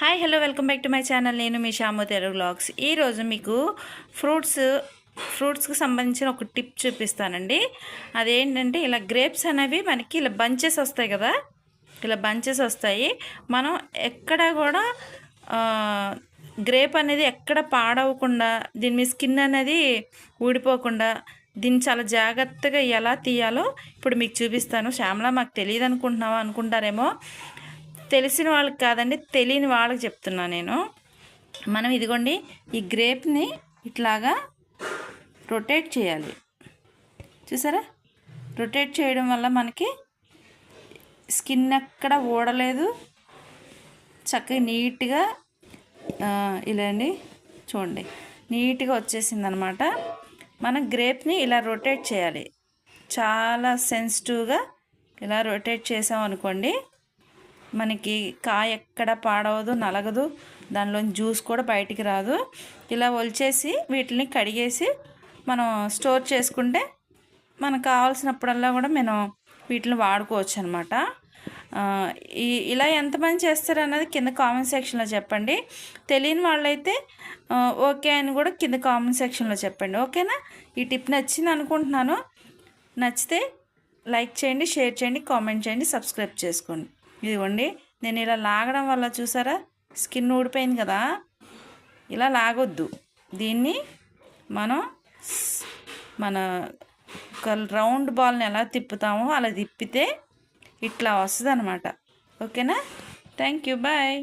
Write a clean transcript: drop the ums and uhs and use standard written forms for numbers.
Hi hello welcome back to my channel. నేను మీ Shyam Telugu vlogs. ఈరోజు మీకు ఫ్రూట్స్కి సంబంధించిన ఒక టిప్ చూపిస్తానండి. అదేంటంటే ఇలా గ్రేప్స్ అనేవి మనకి ఇలా బంచెస్ వస్తాయి కదా, ఇలా బంచెస్ వస్తాయి. మనం ఎక్కడ కూడా గ్రేప్ అనేది ఎక్కడ పాడవకుండా, దీని మీద స్కిన్ అనేది ఊడిపోకుండా దీన్ని చాలా జాగ్రత్తగా ఎలా తీయాలో ఇప్పుడు మీకు చూపిస్తాను. శ్యామలా మాకు తెలియదు అనుకుంటారేమో. తెలిసిన వాళ్ళకి కాదండి, తెలియని వాళ్ళకి చెప్తున్నా నేను. మనం ఇదిగోండి ఈ గ్రేప్ని ఇట్లాగా రొటేట్ చేయాలి. చూసారా, రొటేట్ చేయడం వల్ల మనకి స్కిన్ ఎక్కడ ఊడలేదు, చక్కగా నీట్గా ఇలా అండి చూడండి నీట్గా వచ్చేసింది అనమాట. మనం గ్రేప్ని ఇలా రొటేట్ చేయాలి. చాలా సెన్సిటివ్గా ఇలా రొటేట్ చేసాం అనుకోండి, మనకి కాయ ఎక్కడ పాడవదు, నలగదు, దానిలో జ్యూస్ కూడా బయటికి రాదు. ఇలా ఒలిచేసి వీటిని కడిగేసి మనం స్టోర్ చేసుకుంటే మనకు కావాల్సినప్పుడల్లా కూడా మనం వీటిని వాడుకోవచ్చు అనమాట. ఇలా ఎంతమంది చేస్తారు అన్నది కింద కామెంట్ సెక్షన్లో చెప్పండి. తెలియని వాళ్ళైతే ఓకే అని కూడా కింద కామెంట్ సెక్షన్లో చెప్పండి. ఓకేనా? ఈ టిప్ నచ్చింది అనుకుంటున్నాను. నచ్చితే లైక్ చేయండి, షేర్ చేయండి, కామెంట్ చేయండి, సబ్స్క్రైబ్ చేసుకోండి. ఇదిగోండి నేను ఇలా లాగడం వల్ల చూసారా స్కిన్ ఊడిపోయింది కదా. ఇలా లాగొద్దు. దీన్ని మనం మన రౌండ్ బాల్ని ఎలా తిప్పుతామో అలా తిప్పితే ఇట్లా వస్తుంది అనమాట. ఓకేనా? Thank you, bye.